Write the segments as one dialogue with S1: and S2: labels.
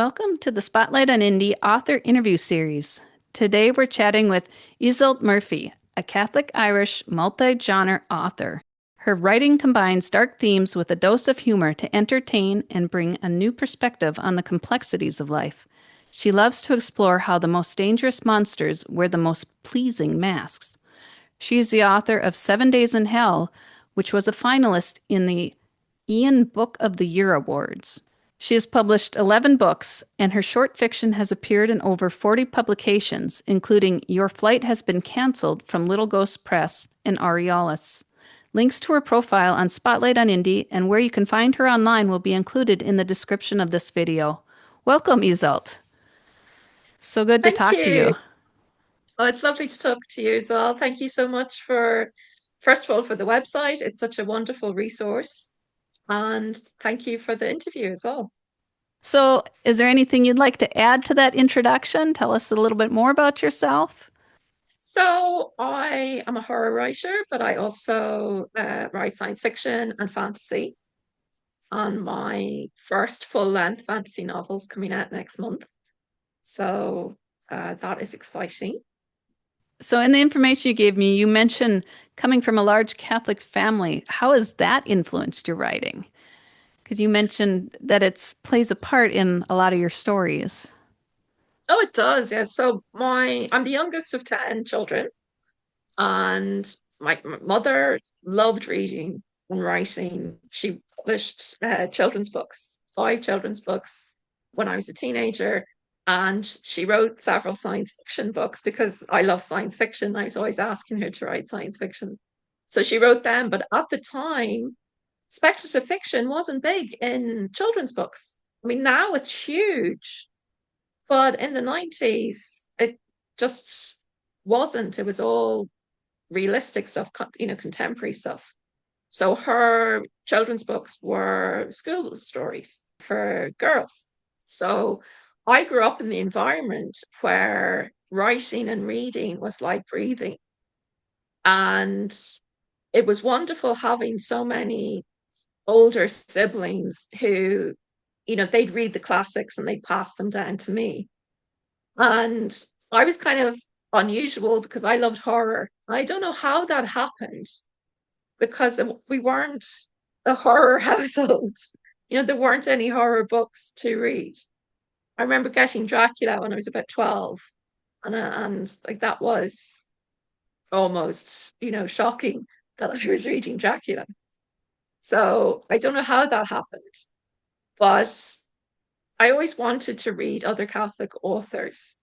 S1: Welcome to the Spotlight on Indie author interview series. Today we're chatting with Iseult Murphy, a Catholic Irish multi-genre author. Her writing combines dark themes with a dose of humor to entertain and bring a new perspective on the complexities of life. She loves to explore how the most dangerous monsters wear the most pleasing masks. She is the author of 7 Days in Hell, which was a finalist in the Ian Book of the Year Awards. She has published 11 books, and her short fiction has appeared in over 40 publications, including Your Flight Has Been Cancelled from Little Ghost Press and Aurealis. Links to her profile on Spotlight on Indie and where you can find her online will be included in the description of this video. Welcome, Iseult. So good to
S2: Thank
S1: talk to
S2: you.
S1: you.
S2: Oh, it's lovely to talk to you as well. Thank you so much first of all, for the website. It's such a wonderful resource. And thank you for the interview as well.
S1: So, is there anything you'd like to add to that introduction? Tell us a little bit more about yourself.
S2: So I am a horror writer, but I also write science fiction and fantasy. And my first full-length fantasy novel's coming out next month. So that is exciting.
S1: So, in the information you gave me, you mentioned coming from a large Catholic family. How has that influenced your writing? Because you mentioned that it plays a part in a lot of your stories.
S2: Oh, it does, yeah. So I'm the youngest of 10 children. And my mother loved reading and writing. She published children's books, 5 children's books when I was a teenager. And she wrote several science fiction books because I love science fiction. I was always asking her to write science fiction. So she wrote them. But at the time, speculative fiction wasn't big in children's books. I mean, now it's huge. But in the 90s, it just wasn't. It was all realistic stuff, contemporary stuff. So her children's books were school stories for girls. So I grew up in the environment where writing and reading was like breathing. And it was wonderful having so many older siblings who, they'd read the classics and they'd pass them down to me. And I was kind of unusual because I loved horror. I don't know how that happened because we weren't a horror household. There weren't any horror books to read. I remember getting Dracula when I was about 12, and like that was almost, shocking that I was reading Dracula. So I don't know how that happened, but I always wanted to read other Catholic authors.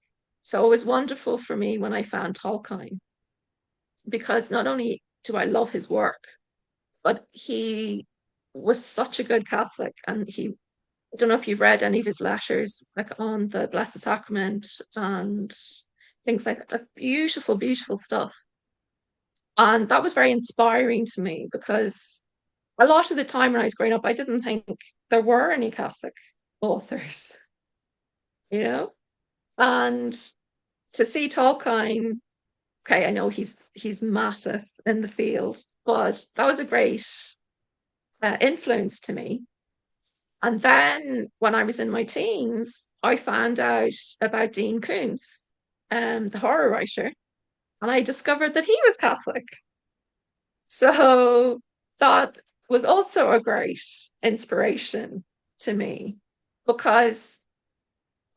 S2: So it was wonderful for me when I found Tolkien, because not only do I love his work, but he was such a good Catholic. And I don't know if you've read any of his letters, like on the Blessed Sacrament and things like that. Like beautiful, beautiful stuff. And that was very inspiring to me because a lot of the time when I was growing up, I didn't think there were any Catholic authors, you know? And to see Tolkien, okay, I know he's massive in the field, but that was a great influence to me. And then when I was in my teens, I found out about Dean Koontz, the horror writer, and I discovered that he was Catholic. So that was also a great inspiration to me because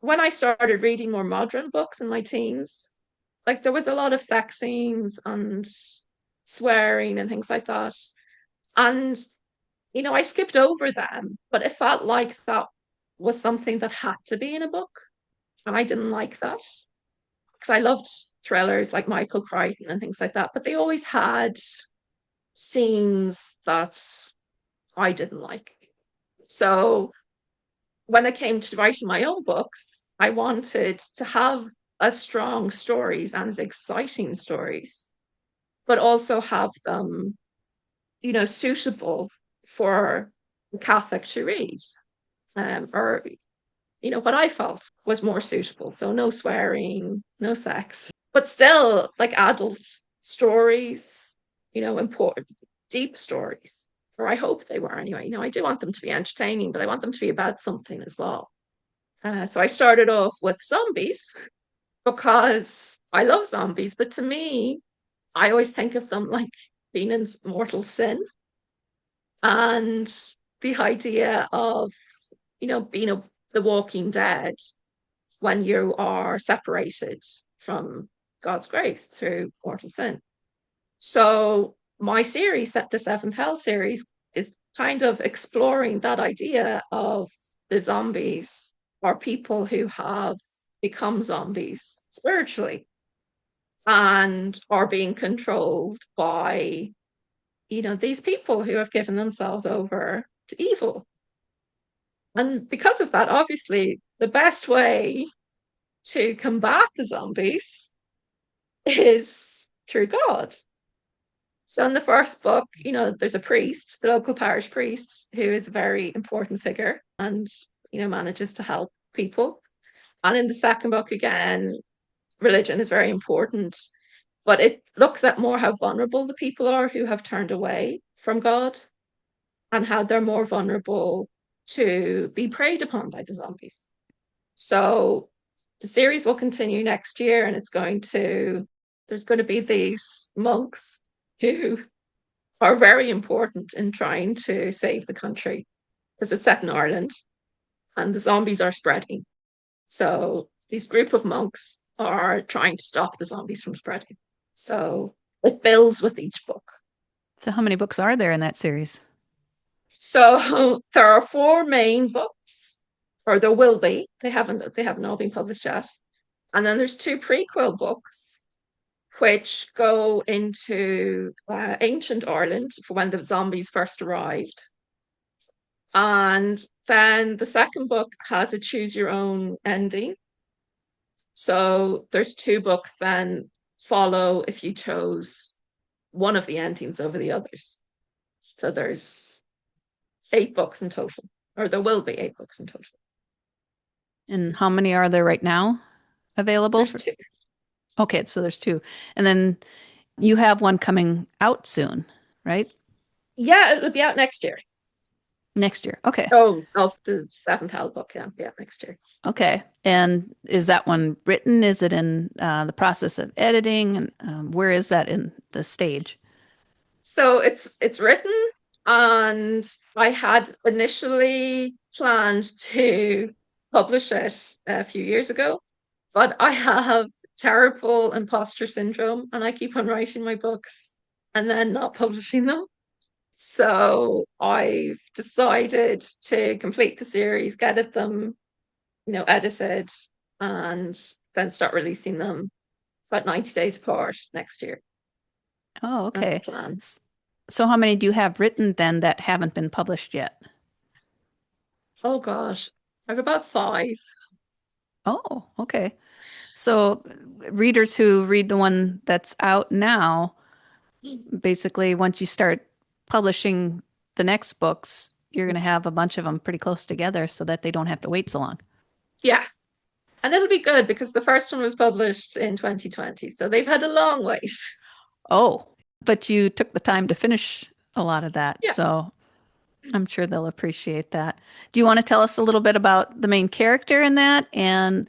S2: when I started reading more modern books in my teens, like there was a lot of sex scenes and swearing and things like that. And I skipped over them, but it felt like that was something that had to be in a book. And I didn't like that because I loved thrillers like Michael Crichton and things like that, but they always had scenes that I didn't like. So when it came to writing my own books, I wanted to have as strong stories and as exciting stories, but also have them, suitable for a Catholic to read. Or what I felt was more suitable. So no swearing, no sex, but still like adult stories, important, deep stories. Or I hope they were anyway. I do want them to be entertaining, but I want them to be about something as well. So I started off with zombies because I love zombies, but to me, I always think of them like being in mortal sin. And the idea of, being the walking dead when you are separated from God's grace through mortal sin. So my series, the Seventh Hell series, is kind of exploring that idea of the zombies are people who have become zombies spiritually and are being controlled by, these people who have given themselves over to evil. And because of that, obviously, the best way to combat the zombies is through God. So in the first book, there's a priest, the local parish priest, who is a very important figure and, manages to help people. And in the second book, again, religion is very important, but it looks at more how vulnerable the people are who have turned away from God and how they're more vulnerable to be preyed upon by the zombies. So the series will continue next year, and there's going to be these monks who are very important in trying to save the country because it's set in Ireland and the zombies are spreading. So these group of monks are trying to stop the zombies from spreading. So it builds with each book.
S1: So, how many books are there in that series?
S2: So there are four main books, or there will be. They haven't all been published yet. And then there's two prequel books which go into ancient Ireland for when the zombies first arrived. And then the second book has a choose your own ending. So there's two books then follow if you chose one of the endings over the others. So there's 8 books in total, or there will be 8 books in total.
S1: And how many are there right now available
S2: There's
S1: for?
S2: two.
S1: Okay, so there's two. And then you have one coming out soon, right?
S2: Yeah, it'll be out next year.
S1: Next year. Okay.
S2: Oh, of the Seventh Hell book, yeah, next year.
S1: Okay. And is that one written? Is it in the process of editing? And where is that in the stage?
S2: So it's written, and I had initially planned to publish it a few years ago, but I have terrible imposter syndrome, and I keep on writing my books and then not publishing them. So I've decided to complete the series, get them, edited, and then start releasing them about 90 days apart next year.
S1: Oh,
S2: That's the
S1: okay.
S2: plan.
S1: So how many do you have written then that haven't been published yet?
S2: Oh gosh, I have about 5.
S1: Oh, okay. So readers who read the one that's out now, basically once you start publishing the next books, you're going to have a bunch of them pretty close together so that they don't have to wait so long.
S2: Yeah, and it'll be good because the first one was published in 2020, so they've had a long wait.
S1: Oh, but you took the time to finish a lot of that.
S2: Yeah.
S1: So I'm sure they'll appreciate that. Do you want to tell us a little bit about the main character in that? And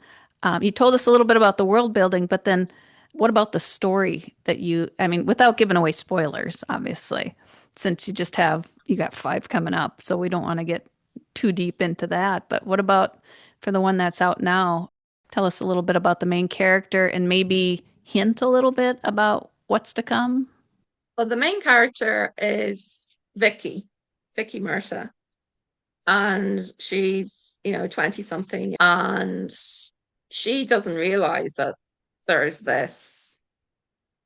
S1: you told us a little bit about the world building, but then what about the story I mean, without giving away spoilers, obviously, since you got 5 coming up. So we don't want to get too deep into that. But what about for the one that's out now? Tell us a little bit about the main character and maybe hint a little bit about what's to come.
S2: Well, the main character is Vicky Murta, and she's 20 something, and she doesn't realize that there's this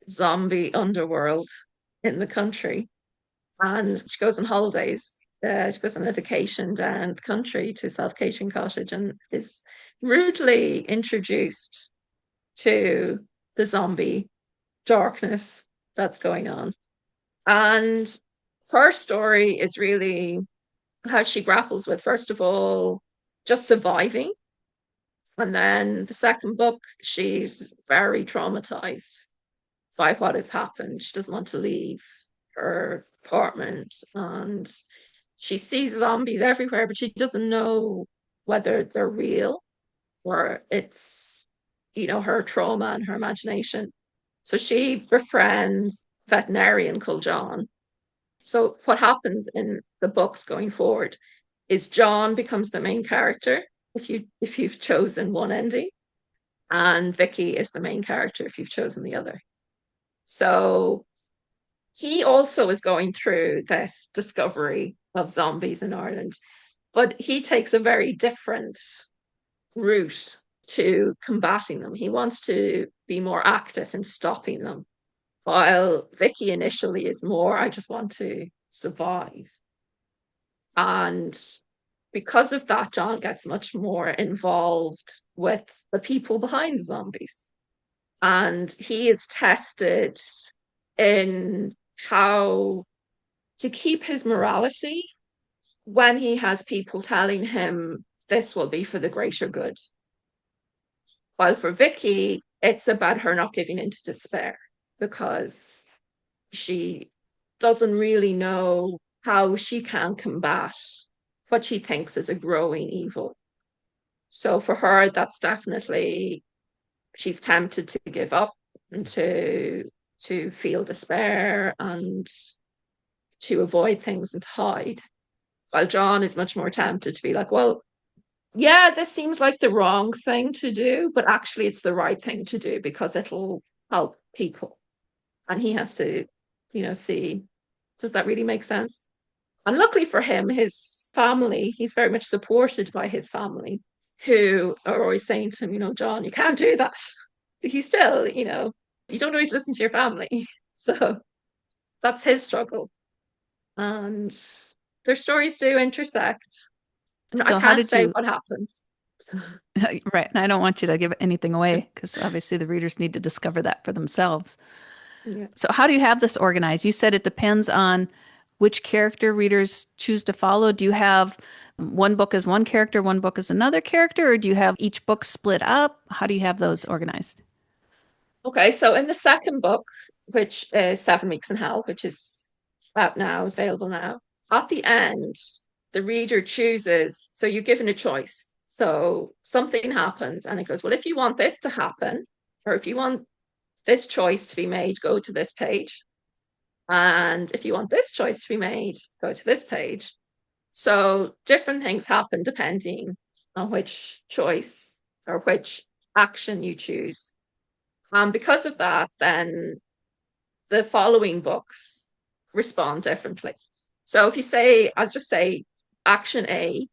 S2: zombie underworld in the country, and she goes on holidays. She goes on a vacation down the country to South Catering Cottage and is rudely introduced to the zombie darkness that's going on. And her story is really how she grapples with, first of all, just surviving. And then the second book, she's very traumatized by what has happened. She doesn't want to leave her apartment, and she sees zombies everywhere, but she doesn't know whether they're real. or it's, her trauma and her imagination. So she befriends a veterinarian called John. So what happens in the books going forward is John becomes the main character if you've chosen one ending, and Vicky is the main character if you've chosen the other. So he also is going through this discovery of zombies in Ireland, but he takes a very different route to combating them. He wants to be more active in stopping them, while Vicky initially is more, I just want to survive. And because of that, John gets much more involved with the people behind the zombies. And he is tested in how to keep his morality when he has people telling him this will be for the greater good. While for Vicky, it's about her not giving in to despair because she doesn't really know how she can combat what she thinks is a growing evil. So for her, that's definitely she's tempted to give up and to feel despair and to avoid things and to hide. While John is much more tempted to be like, well, yeah, this seems like the wrong thing to do, but actually it's the right thing to do because it'll help people. And he has to, see, does that really make sense? And luckily for him, his family, he's very much supported by his family, who are always saying to him, John, you can't do that. But he's still, you don't always listen to your family. So that's his struggle. And their stories do intersect. I
S1: So, how
S2: can't
S1: did
S2: say
S1: you?
S2: what happens.
S1: Right, and I don't want you to give anything away because obviously the readers need to discover that for themselves.
S2: Yeah.
S1: So, how do you have this organized? You said it depends on which character readers choose to follow. Do you have one book as one character, one book as another character, or do you have each book split up? How do you have those organized?
S2: Okay, so in the second book, which is 7 Weeks in Hell, which is out now, available now, at the end, the reader chooses. So you're given a choice. So something happens, and it goes, well, if you want this to happen, or if you want this choice to be made, go to this page. And if you want this choice to be made, go to this page. So different things happen depending on which choice or which action you choose. And because of that, then the following books respond differently. So if you say, I'll just say action A,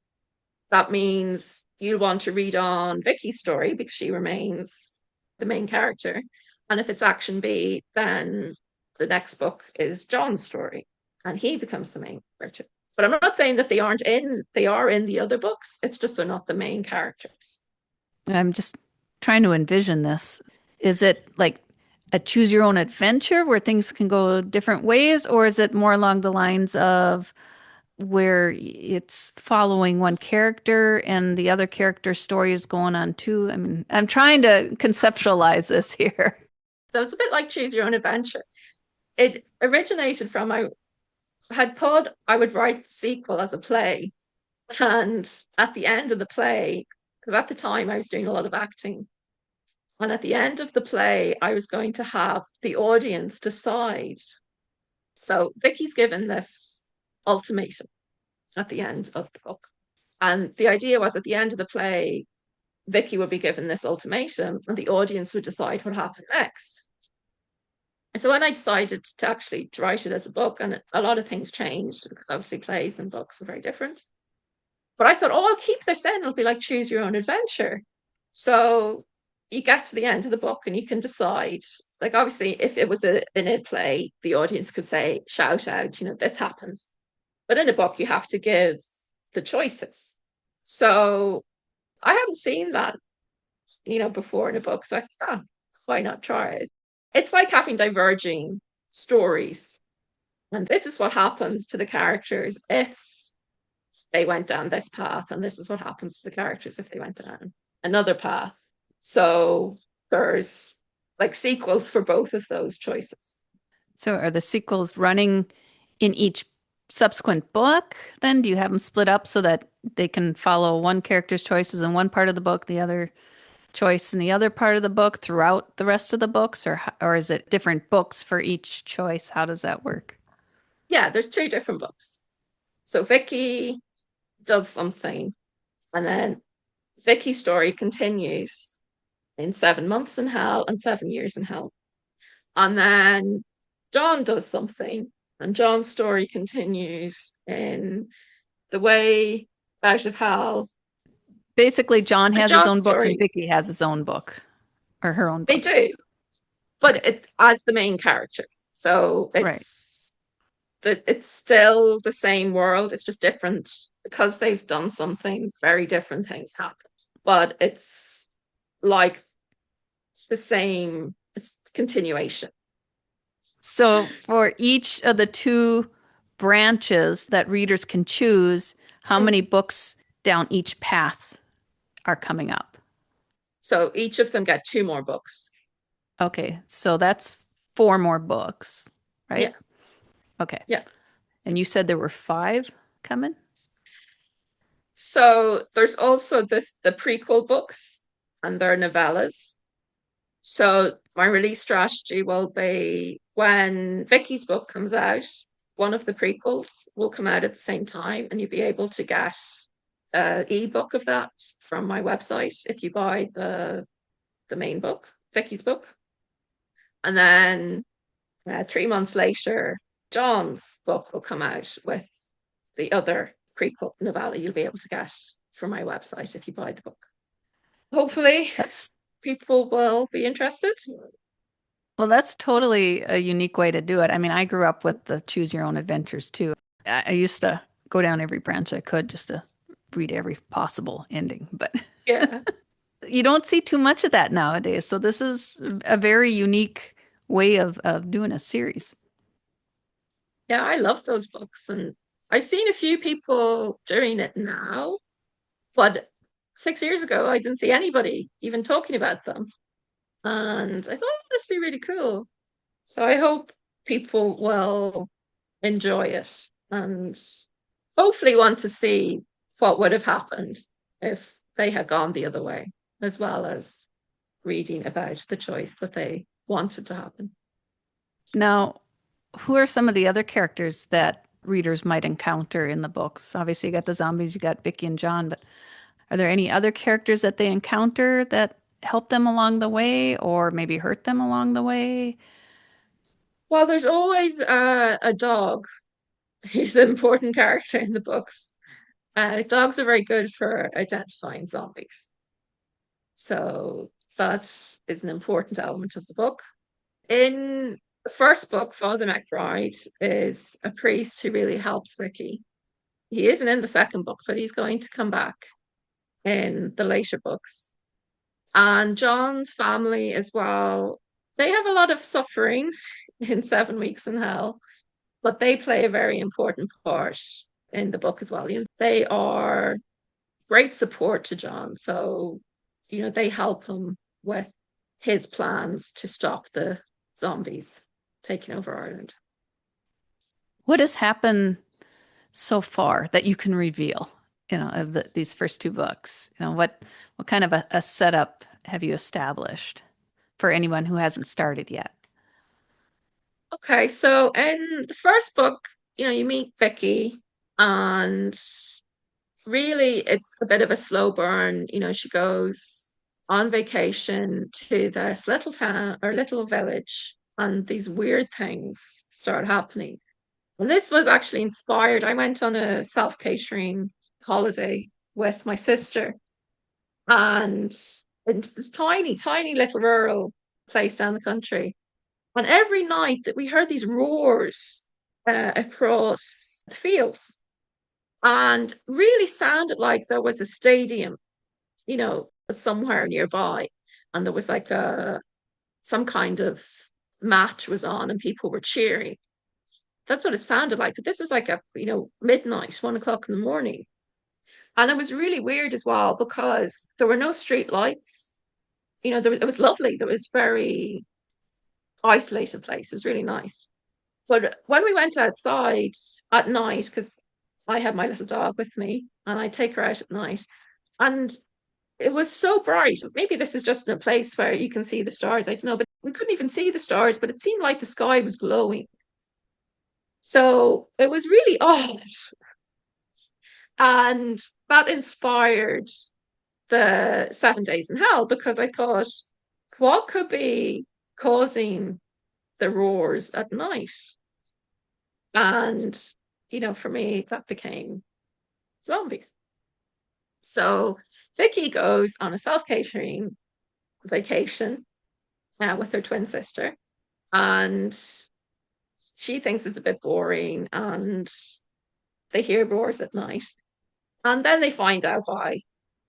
S2: that means you want to read on Vicky's story because she remains the main character. And if it's action B, then the next book is John's story and he becomes the main character. But I'm not saying that they are in the other books. It's just they're not the main characters.
S1: I'm just trying to envision this. Is it like a choose your own adventure where things can go different ways, or is it more along the lines of where it's following one character and the other character's story is going on too? I mean, I'm trying to conceptualize this here.
S2: So it's a bit like Choose Your Own Adventure. It originated from I had thought I would write the sequel as a play. And at the end of the play, because at the time I was doing a lot of acting, and at the end of the play, I was going to have the audience decide. So Vicky's given this ultimatum at the end of the book. And the idea was at the end of the play, Vicky would be given this ultimatum and the audience would decide what happened next. So when I decided to actually to write it as a book, and a lot of things changed because obviously plays and books are very different. But I thought, oh, I'll keep this in. It'll be like choose your own adventure. So you get to the end of the book and you can decide. Like obviously, if it was in a play, the audience could say, shout out, this happens. But in a book, you have to give the choices. So I hadn't seen that, before in a book. So I thought, why not try it? It's like having diverging stories. And this is what happens to the characters if they went down this path, and this is what happens to the characters if they went down another path. So there's like sequels for both of those choices.
S1: So are the sequels running in each subsequent book then? Do you have them split up so that they can follow one character's choices in one part of the book, the other choice in the other part of the book throughout the rest of the books, or is it different books for each choice? How does that work?
S2: Yeah, there's two different books. So Vicky does something, and then Vicky's story continues in 7 months in hell and 7 years in hell. And then John does something, and John's story continues in the way out of hell.
S1: Basically, John
S2: And
S1: has his
S2: John's
S1: own books and
S2: story,
S1: Vicky has his own book or her own
S2: they
S1: book.
S2: do, but
S1: Okay,
S2: it as the main character. So
S1: right.
S2: it's still the same world. It's just different because they've done something. Very different things happen, but it's like the same continuation.
S1: So for each of the two branches that readers can choose, how
S2: Mm.
S1: many books down each path are coming up?
S2: So each of them get two more books.
S1: Okay, so that's four more books,
S2: Yeah,
S1: right? Okay.
S2: yeah.
S1: And you said there were five coming?
S2: So there's also the prequel books and their novellas. So my release strategy will be when Vicky's book comes out, one of the prequels will come out at the same time, and you'll be able to get an ebook of that from my website if you buy the main book, Vicky's book. And then 3 months later, John's book will come out with the other prequel novella you'll be able to get from my website if you buy the book. Hopefully,
S1: That's
S2: people will be interested.
S1: Well, that's totally a unique way to do it. I mean, I grew up with the choose your own adventures too. I used to go down every branch I could just to read every possible ending, but
S2: Yeah.
S1: you don't see too much of that nowadays. So this is a very unique way of doing a series.
S2: Yeah, I love those books. And I've seen a few people doing it now, but 6 years ago, I didn't see anybody even talking about them. And I thought this would be really cool. So I hope people will enjoy it and hopefully want to see what would have happened if they had gone the other way, as well as reading about the choice that they wanted to happen.
S1: Now, who are some of the other characters that readers might encounter in the books? Obviously, you got the zombies, you got Vicky and John, but are there any other characters that they encounter that help them along the way or maybe hurt them along the way?
S2: Well, there's always a dog who's an important character in the books. Dogs are very good for identifying zombies. So that is an important element of the book. In the first book, Father McBride is a priest who really helps Vicky. He isn't in the second book, but he's going to come back in the later books. And John's family as well, they have a lot of suffering in 7 Weeks in Hell, but they play a very important part in the book as well. They are great support to John. So, they help him with his plans to stop the zombies taking over Ireland.
S1: What has happened so far that you can reveal, of these first two books? What kind of a setup have you established for anyone who hasn't started yet?
S2: Okay, so in the first book, you meet Vicky, and really it's a bit of a slow burn. She goes on vacation to this little town or little village, and these weird things start happening. And this was actually inspired. I went on a self-catering holiday with my sister, and into this tiny, tiny little rural place down the country. And every night that we heard these roars across the fields, and really sounded like there was a stadium, somewhere nearby, and there was like some kind of match was on, and people were cheering. That's what it sounded like. But this was like midnight, 1 o'clock in the morning. And it was really weird as well because there were no street lights. It was lovely. There was very isolated place. It was really nice. But when we went outside at night, because I had my little dog with me and I take her out at night, and it was so bright. Maybe this is just in a place where you can see the stars. I don't know, but we couldn't even see the stars, but it seemed like the sky was glowing. So it was really odd. And that inspired the 7 Days in Hell because I thought, what could be causing the roars at night? And, for me, that became zombies. So Vicky goes on a self-catering vacation with her twin sister, and she thinks it's a bit boring, and they hear roars at night. And then they find out why,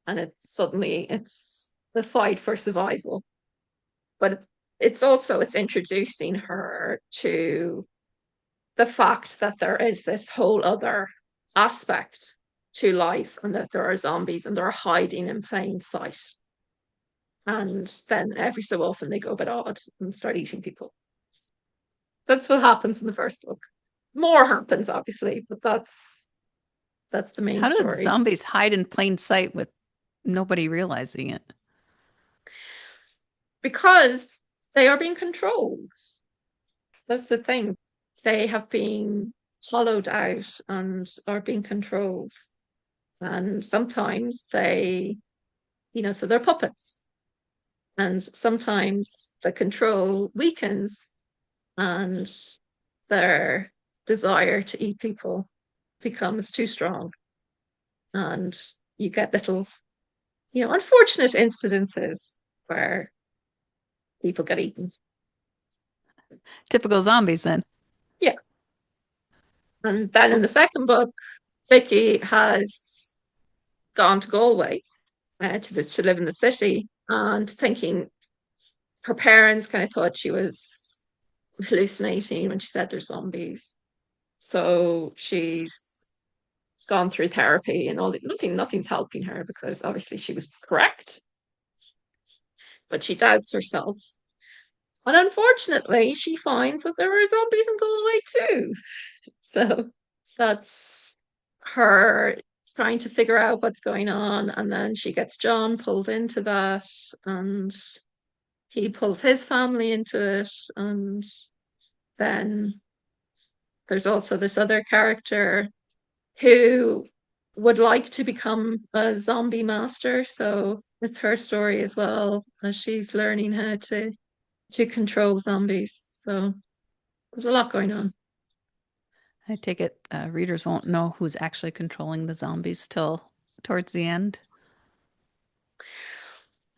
S2: and it's the fight for survival. But it's introducing her to the fact that there is this whole other aspect to life and that there are zombies and they're hiding in plain sight. And then every so often they go a bit odd and start eating people. That's what happens in the first book. More happens, obviously, but that's the main
S1: How do
S2: story.
S1: zombies hide in plain sight with nobody realizing it?
S2: Because they are being controlled. That's the thing. They have been hollowed out and are being controlled. And sometimes so they're puppets. And sometimes the control weakens and their desire to eat people becomes too strong. And you get little, unfortunate incidences where people get eaten.
S1: Typical zombies, then.
S2: Yeah. And then in
S1: So,
S2: the second book, Vicky has gone to Galway to live in the city and thinking her parents kind of thought she was hallucinating when she said they're zombies. So she's gone through therapy and all that. Nothing's helping her because obviously she was correct, but she doubts herself. And unfortunately, she finds that there are zombies in Galway too. So that's her trying to figure out what's going on. And then she gets John pulled into that, and he pulls his family into it. And then there's also this other character who would like to become a zombie master. So it's her story as well as she's learning how to control zombies. So there's a lot going on.
S1: I take it readers won't know who's actually controlling the zombies till towards the end.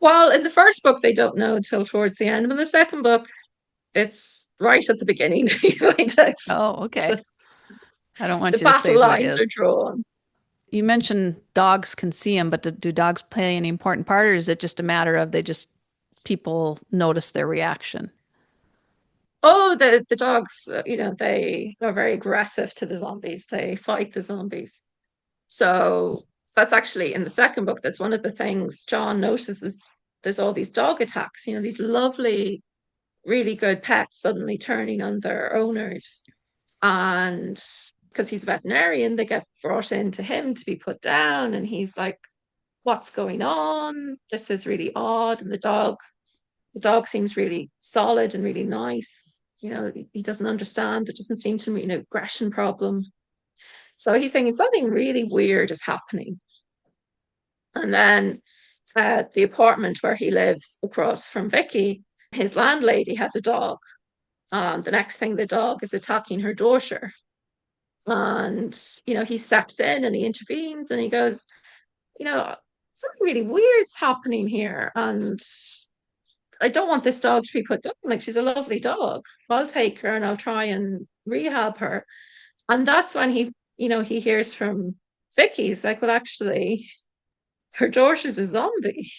S2: Well, in the first book, they don't know till towards the end. But in the second book, it's right at the beginning. You find out
S1: Oh, okay. I don't
S2: the
S1: want you to say
S2: battle
S1: who it
S2: lines are
S1: is.
S2: drawn.
S1: You mentioned dogs can see them, but do dogs play any important part, or is it just a matter of people notice their reaction?
S2: Oh, the dogs, they are very aggressive to the zombies. They fight the zombies. So that's actually in the second book. That's one of the things John notices. There's all these dog attacks, these lovely, really good pets suddenly turning on their owners. And because he's a veterinarian, they get brought in to him to be put down. And he's like, what's going on? This is really odd. And the dog seems really solid and really nice. He doesn't understand. There doesn't seem to be an aggression problem. So he's thinking something really weird is happening. And then the apartment where he lives across from Vicky, his landlady has a dog. And the next thing, the dog is attacking her daughter. And, he steps in and he intervenes and he goes, you know, something really weird's happening here. And I don't want this dog to be put down. Like, she's a lovely dog. I'll take her and I'll try and rehab her. And that's when he hears from Vicky. He's like, well, actually, her daughter's a zombie.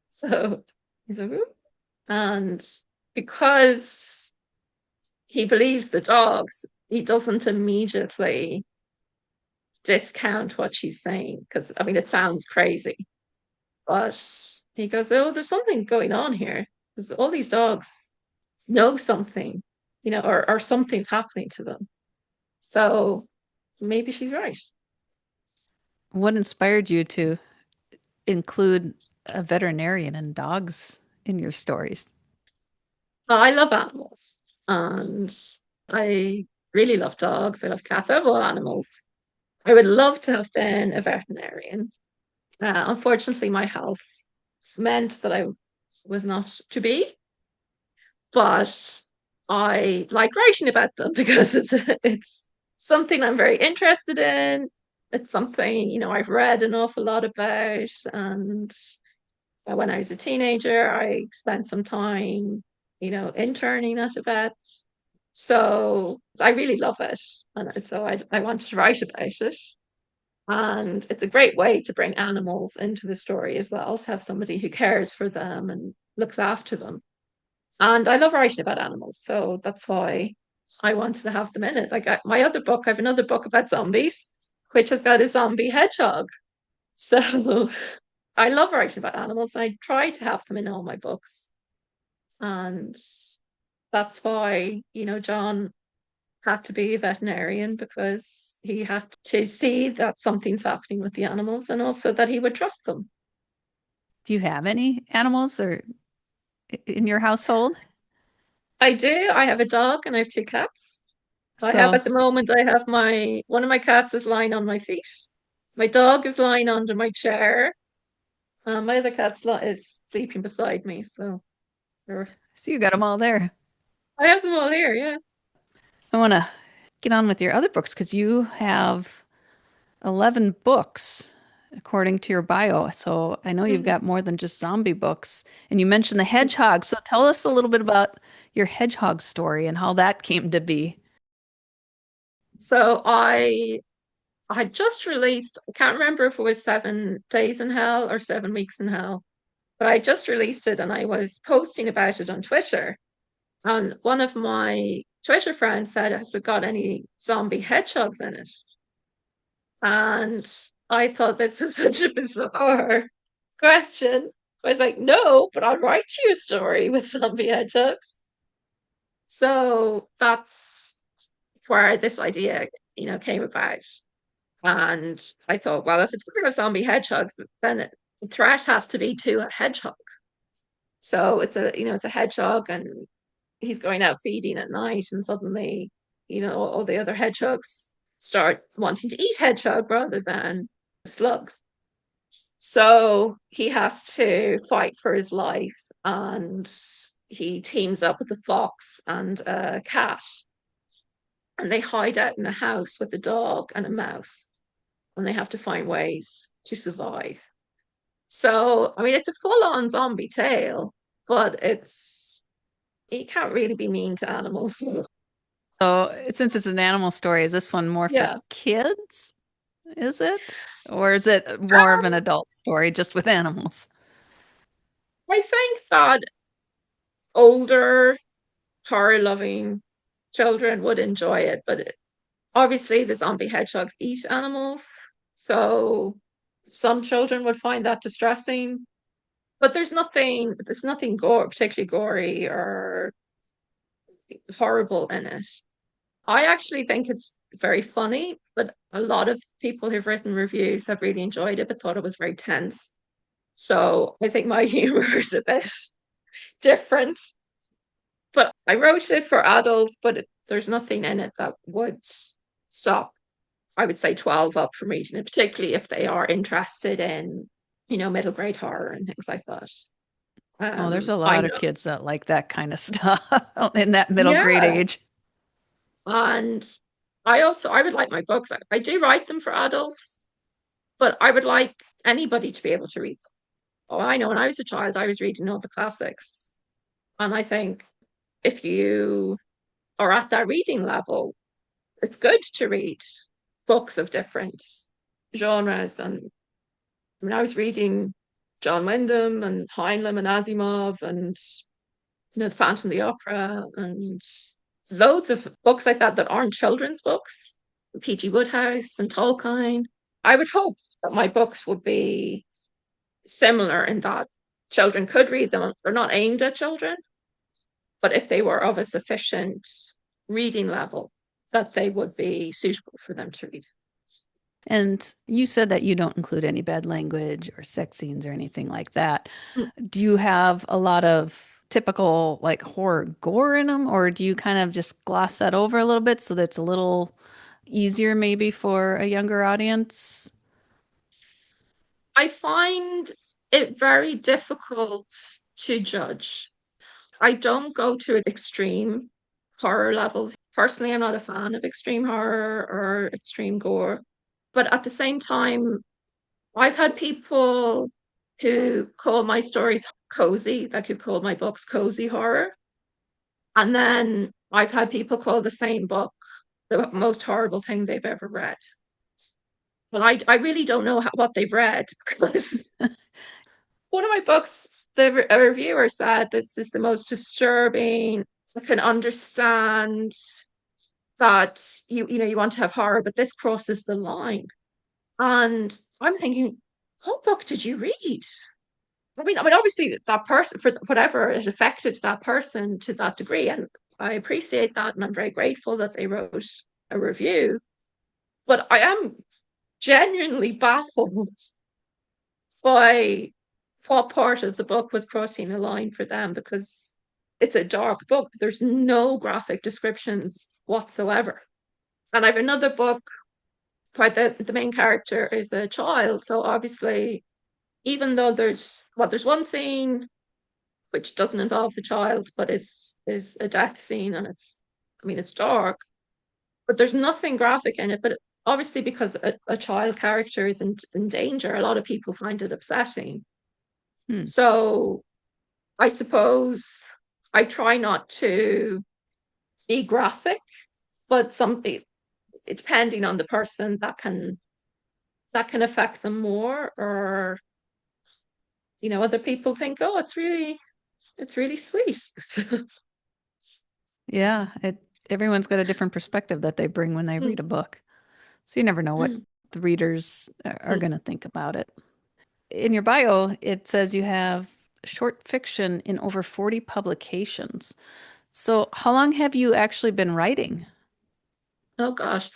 S2: So he's like, "Ooh." And because he believes the dogs, he doesn't immediately discount what she's saying. Because, I mean, it sounds crazy. But he goes, oh, there's something going on here. Because all these dogs know something. or something's happening to them. So maybe she's right.
S1: What inspired you to include a veterinarian and dogs in your stories?
S2: Well, I love animals and I really love dogs. I love cats. I love all animals. I would love to have been a veterinarian. Unfortunately, my health meant that I was not to be, but I like writing about them because it's something I'm very interested in. It's something, I've read an awful lot about. And when I was a teenager, I spent some time, interning at a vet's. So I really love it. And so I wanted to write about it. And it's a great way to bring animals into the story as well, to have somebody who cares for them and looks after them. And I love writing about animals, so that's why I wanted to have them in it. Like my other book, I have another book about zombies, which has got a zombie hedgehog. So I love writing about animals, and I try to have them in all my books. And that's why, John had to be a veterinarian because he had to see that something's happening with the animals and also that he would trust them.
S1: Do you have any animals or in your household?
S2: I do. I have a dog and I have two cats. I have
S1: So,
S2: at the moment, I have one of my cats is lying on my feet. My dog is lying under my chair. My other is sleeping beside me. So
S1: so you got them all there.
S2: I have them all here. Yeah.
S1: I want to get on with your other books because you have 11 books according to your bio. So I know you've
S2: Mhm.
S1: got more than just zombie books. And you mentioned the hedgehog. So tell us a little bit about your hedgehog story and how that came to be.
S2: So I had just released, I can't remember if it was 7 Days in Hell or 7 Weeks in Hell, but I just released it and I was posting about it on Twitter. And one of my Twitter friends said, has it got any zombie hedgehogs in it? And I thought this was such a bizarre question. I was like, no, but I'll write you a story with zombie hedgehogs. So that's where this idea, came about. And I thought, well, if it's going to have zombie hedgehogs, then the threat has to be to a hedgehog. So it's a hedgehog and he's going out feeding at night and suddenly, all the other hedgehogs start wanting to eat hedgehog rather than slugs. So he has to fight for his life and he teams up with a fox and a cat and they hide out in a house with a dog and a mouse and they have to find ways to survive. So, I mean, it's a full-on zombie tale, but you can't really be mean to animals.
S1: So since it's an animal story, is this one more for
S2: Yeah.
S1: kids? Is it? Or is it more of an adult story just with animals?
S2: I think that older horror-loving children would enjoy it, but obviously the zombie hedgehogs eat animals, so some children would find that distressing. But there's nothing particularly gory or horrible in it. I actually think it's very funny, but a lot of people who've written reviews have really enjoyed it, but thought it was very tense. So I think my humor is a bit different. But I wrote it for adults, but there's nothing in it that would stop, I would say, 12 up from reading it, particularly if they are interested in, middle grade horror and things like that.
S1: Oh, there's a
S2: I
S1: lot of
S2: know.
S1: kids that like that kind of stuff in that middle grade
S2: Yeah.
S1: age.
S2: And I would like my books. I do write them for adults, but I would like anybody to be able to read them. Oh, I know when I was a child, I was reading all the classics. And I think if you are at that reading level, it's good to read books of different genres. And I mean, I was reading John Wyndham and Heinlein and Asimov and The Phantom of the Opera and loads of books like that that aren't children's books. P.G. Woodhouse and Tolkien. I would hope that my books would be similar in that children could read them. They're not aimed at children, but if they were of a sufficient reading level that they would be suitable for them to read.
S1: And you said that you don't include any bad language or sex scenes or anything like that.
S2: Mm.
S1: Do you have a lot of typical like horror gore in them, or do you kind of just gloss that over a little bit so that it's a little easier maybe for a younger audience?
S2: I find it very difficult to judge. I don't go to extreme horror levels. Personally, I'm not a fan of extreme horror or extreme gore. But at the same time, I've had people who call my stories cozy, like who've called my books cozy horror. And then I've had people call the same book the most horrible thing they've ever read. Well, I really don't know what they've read because one of my books, a reviewer said this is the most disturbing. I can understand that you want to have horror, but this crosses the line. And I'm thinking, what book did you read? I mean, obviously that person for whatever it affected that person to that degree, and I appreciate that, and I'm very grateful that they wrote a review. But I am genuinely baffled by what part of the book was crossing the line for them because it's a dark book. There's no graphic descriptions whatsoever. And I have another book where the main character is a child. So obviously, even though there's one scene which doesn't involve the child, but is a death scene, and it's dark, but there's nothing graphic in it. But obviously, because a child character is in danger, a lot of people find it upsetting.
S1: Hmm.
S2: So I suppose I try not to be graphic, but depending on the person, that can affect them more, or other people think, oh, it's really sweet.
S1: Yeah, everyone's got a different perspective that they bring when they read a book. So you never know what the readers are going to think about it. In your bio, it says you have short fiction in over 40 publications. So how long have you actually been writing?
S2: Oh gosh.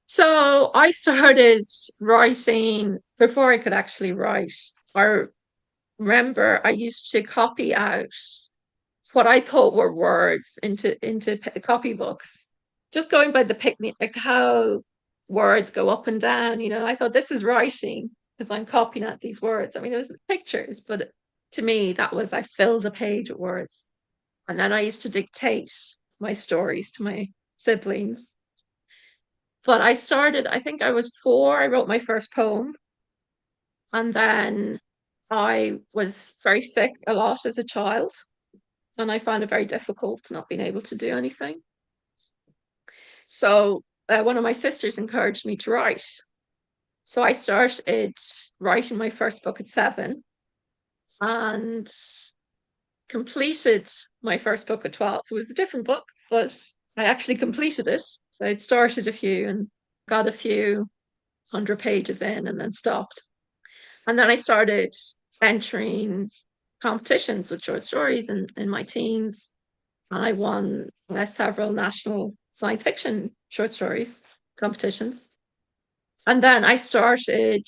S2: So I started writing before I could actually write. I remember I used to copy out what I thought were words into copybooks, just going by the picnic, like how words go up and down. I thought this is writing because I'm copying out these words. I mean, it was pictures, but to me, that was I filled a page with words, and then I used to dictate my stories to my siblings. But I think I was 4. I wrote my first poem, and then I was very sick a lot as a child, and I found it very difficult not being able to do anything. So one of my sisters encouraged me to write. So I started writing my first book at 7 and completed my first book at 12. It was a different book, but I actually completed it. So I'd started a few and got a few 100 pages in and then stopped. And then I started entering competitions with short stories in my teens. And I won several national science fiction short stories competitions. And then I started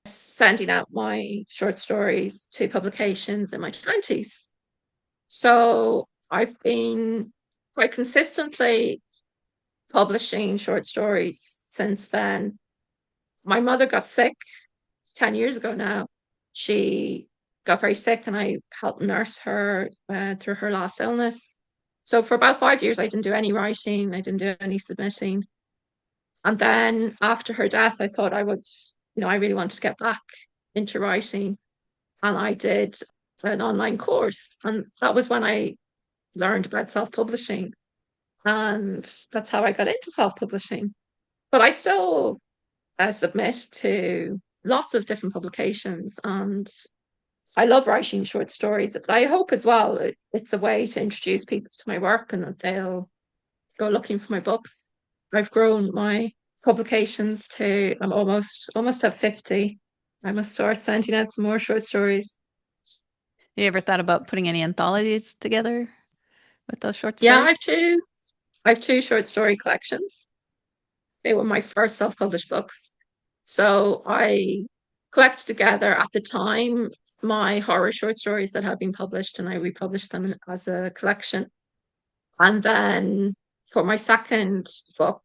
S2: sending out my short stories to publications in my 20s. So I've been quite consistently publishing short stories since then. My mother got sick 10 years ago now. She got very sick, and I helped nurse her through her last illness. So for about 5 years, I didn't do any writing, I didn't do any submitting. And then after her death, I thought I really wanted to get back into writing. And I did an online course. And that was when I learned about self publishing. And that's how I got into self publishing. But I still submit to lots of different publications, and I love writing short stories. But I hope as well it's a way to introduce people to my work and that they'll go looking for my books. I've grown my publications to I'm almost have 50. I must start sending out some more short stories.
S1: You ever thought about putting any anthologies together with those short
S2: Yeah, I have
S1: stories?
S2: two. I have two short story collections. They were my first self-published books. So I collected together at the time my horror short stories that had been published and I republished them as a collection. And then for my second book,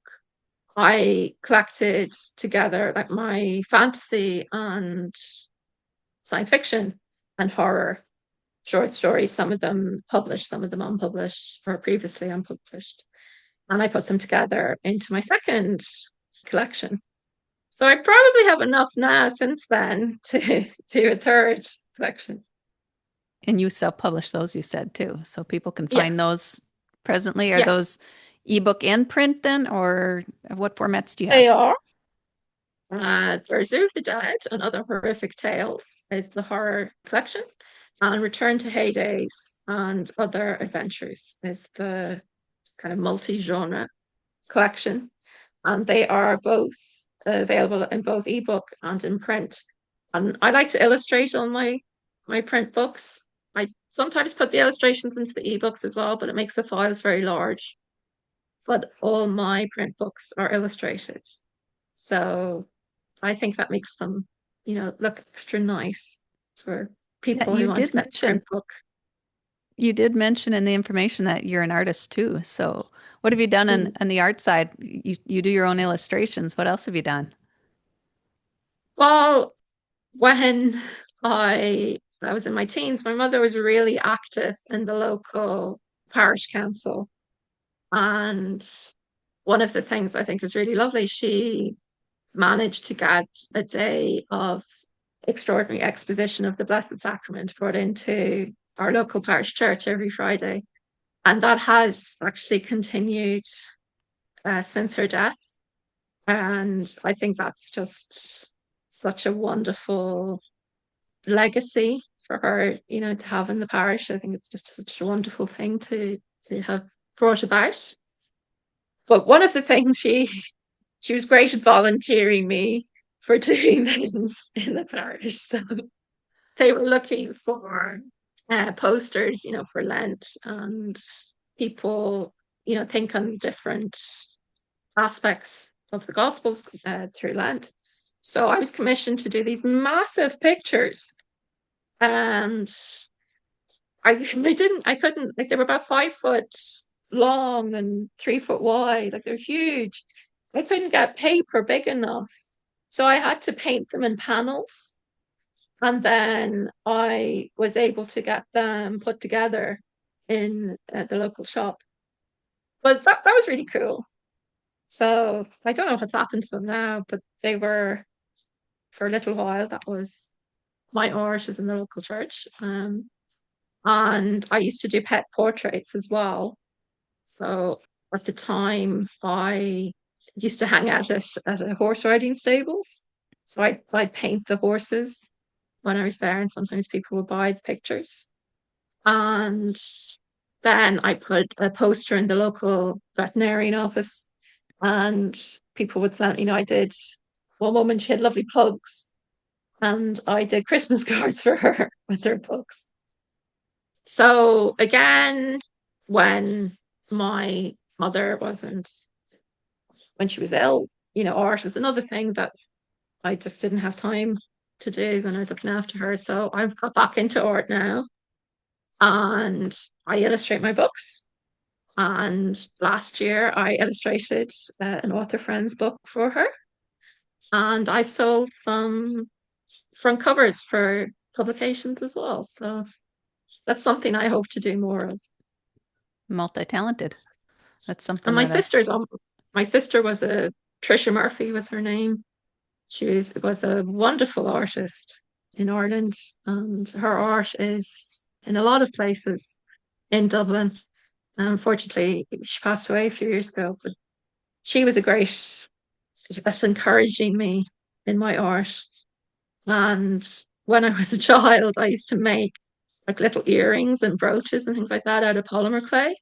S2: I collected together like my fantasy and science fiction and horror short stories, some of them published, some of them unpublished or previously unpublished. And I put them together into my second collection. So I probably have enough now since then to do a third collection.
S1: And you self-publish those, you said too. So people can
S2: Yeah,
S1: find those presently. Are
S2: yeah,
S1: those ebook and print then, or what formats do you
S2: they
S1: have?
S2: are. The Zoo of the Dead and Other Horrific Tales is the horror collection, and Return to Heydays and Other Adventures is the kind of multi-genre collection. And they are both available in both ebook and in print. And I like to illustrate on my print books. I sometimes put the illustrations into the ebooks as well, but it makes the files very large. But all my print books are illustrated. So I think that makes them, look extra nice for
S1: Yeah,
S2: people who want to get a print book.
S1: you did mention in the information that you're an artist too. So what have you done
S2: Mm.
S1: on the art side? You do your own illustrations. What else have you done?
S2: Well, when I was in my teens, my mother was really active in the local parish council. And one of the things I think was really lovely, she managed to get a day of extraordinary exposition of the Blessed Sacrament brought into our local parish church every Friday. And that has actually continued since her death. And I think that's just such a wonderful legacy for her, to have in the parish. I think it's just such a wonderful thing to have brought about. But one of the things she was great at volunteering me for doing things in the parish. So they were looking for posters, for Lent, and people, think on different aspects of the Gospels through Lent. So I was commissioned to do these massive pictures, and I couldn't, like, they were about 5 foot long and 3 foot wide, like they're huge. I couldn't get paper big enough. So I had to paint them in panels. And then I was able to get them put together in the local shop. But that was really cool. So I don't know what's happened to them now, but they were, for a little while, that was my art was in the local church. And I used to do pet portraits as well. So at the time, I used to hang out at a horse riding stables. So I'd paint the horses when I was there, and sometimes people would buy the pictures. And then I put a poster in the local veterinarian office, and people would send, I did one woman, she had lovely pugs, and I did Christmas cards for her with her pugs. So again, when my mother wasn't, when she was ill, art was another thing that I just didn't have time to do when I was looking after her. So I've got back into art now and I illustrate my books. And last year I illustrated an author friend's book for her. And I've sold some front covers for publications as well. So that's something I hope to do more of.
S1: Multi-talented. That's
S2: And
S1: something that I,
S2: my sister was a Trisha Murphy was her name. Was a wonderful artist in Ireland, and her art is in a lot of places in Dublin. Unfortunately, she passed away a few years ago, but she was a great at encouraging me in my art. And when I was a child, I used to make like little earrings and brooches and things like that out of polymer clay.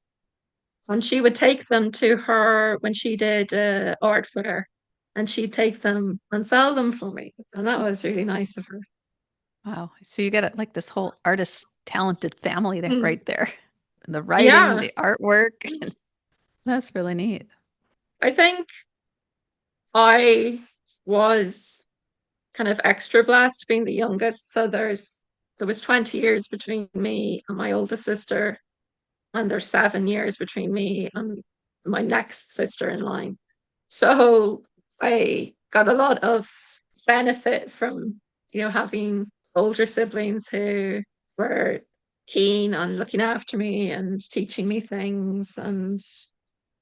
S2: And she would take them to her when she did art fair, and she'd take them and sell them for me. And that was really nice of her.
S1: wow. So you got like this whole artist talented family there
S2: Mm.
S1: right there. The writing,
S2: Yeah.
S1: the artwork. That's really neat.
S2: I think I was kind of extra blessed being the youngest. So there was 20 years between me and my oldest sister, and there's 7 years between me and my next sister in line. So I got a lot of benefit from, having older siblings who were keen on looking after me and teaching me things and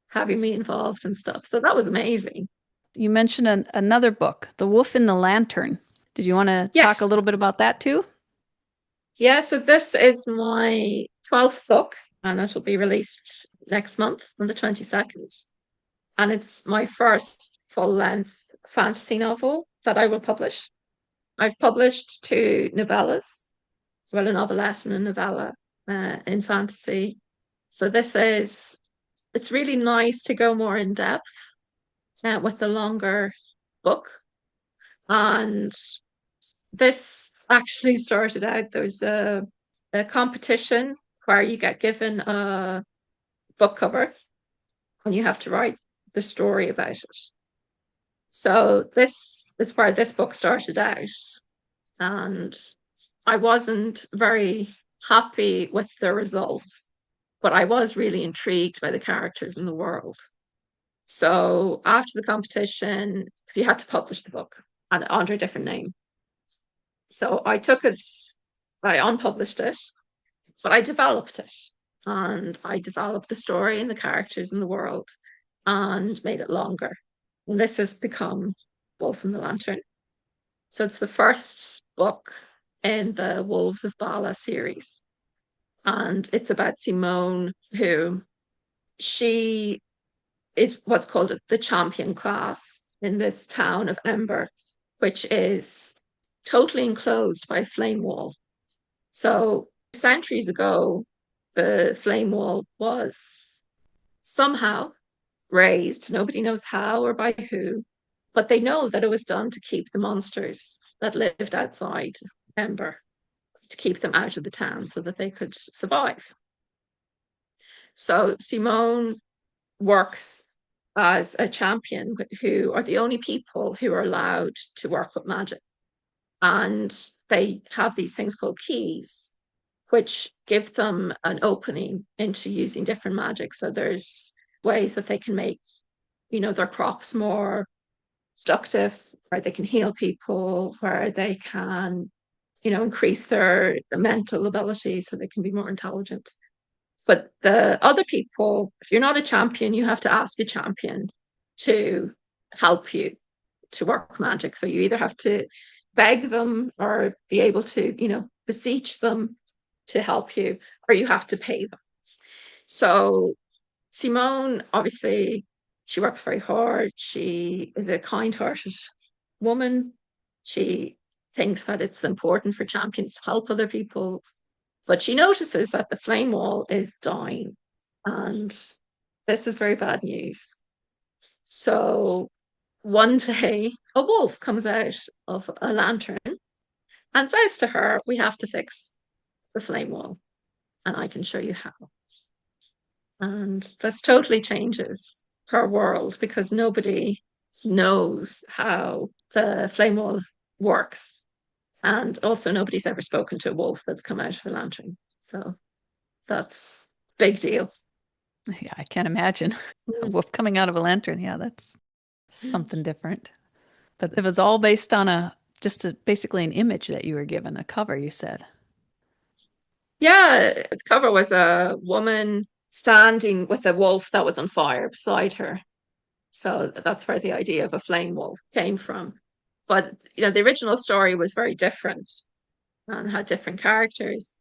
S2: having me involved and stuff. So that was amazing.
S1: You mentioned another book, The Wolf in the Lantern. Did you want to talk a
S2: Yes.
S1: little bit about that too?
S2: Yeah, so this is my 12th book and it will be released next month on the 22nd. And it's my first full-length fantasy novel that I will publish. I've published two novellas, well, a novelette and a novella in fantasy. So it's really nice to go more in depth with the longer book. And this actually started out, there's a competition where you get given a book cover and you have to write the story about it. So this is where this book started out. And I wasn't very happy with the results, but I was really intrigued by the characters in the world. So after the competition, because you had to publish the book under a different name. So I took it, I unpublished it, but I developed it. And I developed the story and the characters in the world and made it longer. And this has become Wolf and the Lantern. So it's the first book in the Wolves of Bala series. And it's about Simone, who she is what's called the champion class in this town of Ember, which is totally enclosed by a flame wall. So centuries ago, the flame wall was somehow raised. Nobody knows how or by who, but they know that it was done to keep the monsters that lived outside Ember, to keep them out of the town so that they could survive. So Simone works as a champion who are the only people who are allowed to work with magic. And they have these things called keys, which give them an opening into using different magic. So there's ways that they can make, their crops more productive, where they can heal people, where they can, increase their mental ability so they can be more intelligent. But the other people, if you're not a champion, you have to ask a champion to help you to work magic. So you either have to beg them or be able to, beseech them to help you, or you have to pay them. So Simone, obviously, she works very hard. She is a kind-hearted woman. She thinks that it's important for champions to help other people, but she notices that the flame wall is dying, and this is very bad news. So one day, a wolf comes out of a lantern and says to her, "We have to fix the flame wall, and I can show you how." And this totally changes her world because nobody knows how the flame wall works. And also nobody's ever spoken to a wolf that's come out of a lantern. So that's a big deal.
S1: Yeah, I can't imagine a wolf coming out of a lantern. Yeah, that's something different. But it was all based on basically an image that you were given, a cover, you said.
S2: Yeah, the cover was a woman standing with a wolf that was on fire beside her. So that's where the idea of a flame wolf came from. But the original story was very different and had different characters.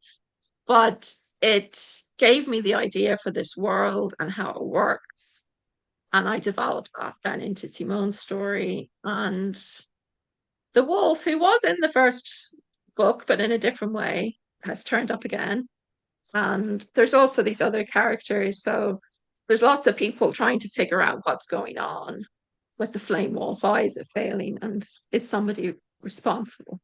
S2: But it gave me the idea for this world and how it works. And I developed that then into Simone's story. And the wolf, who was in the first book, but in a different way, has turned up again. And there's also these other characters. So there's lots of people trying to figure out what's going on with the flame wall. Why is it failing? And is somebody responsible?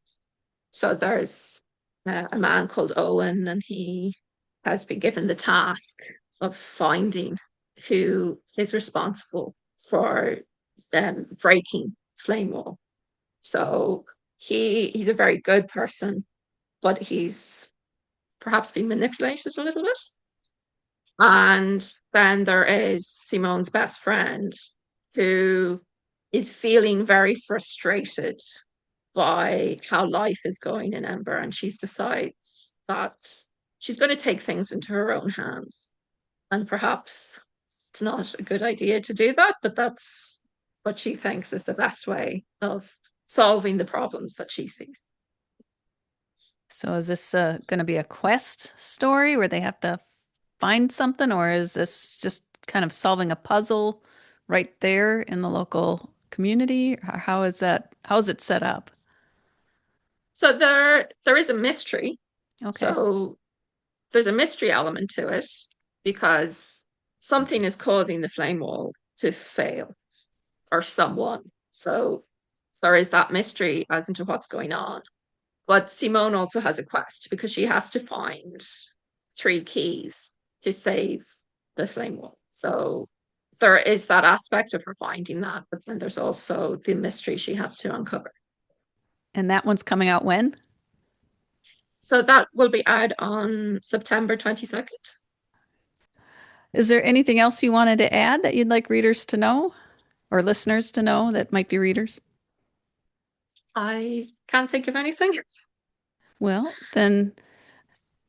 S2: So there's a man called Owen, and he has been given the task of finding who is responsible for breaking flame wall. So he's a very good person, but he's perhaps been manipulated a little bit. And then there is Simone's best friend, who is feeling very frustrated by how life is going in Ember, and she decides that she's going to take things into her own hands. And perhaps it's not a good idea to do that, but that's what she thinks is the best way of solving the problems that she sees.
S1: So is this going to be a quest story where they have to find something, or is this just kind of solving a puzzle right there in the local community? How is that? How is it set up?
S2: So there is a mystery.
S1: Okay.
S2: So there's a mystery element to it because something is causing the flame wall to fail, or someone. So there is that mystery as into what's going on. But Simone also has a quest because she has to find three keys to save the flame wall. So there is that aspect of her finding that, but then there's also the mystery she has to uncover.
S1: And that one's coming out when?
S2: So that will be out on September 22nd.
S1: Is there anything else you wanted to add that you'd like readers to know or listeners to know that might be readers?
S2: I can't think of anything.
S1: Well, then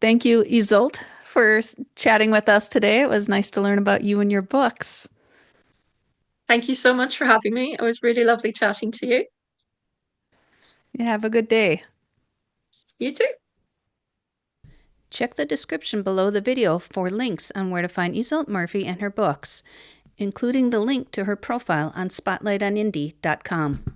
S1: thank you, Iseult, for chatting with us today. It was nice to learn about you and your books.
S2: Thank you so much for having me. It was really lovely chatting to you.
S1: You have a good day.
S2: You too.
S1: Check the description below the video for links on where to find Iseult Murphy and her books, including the link to her profile on spotlightonindie.com.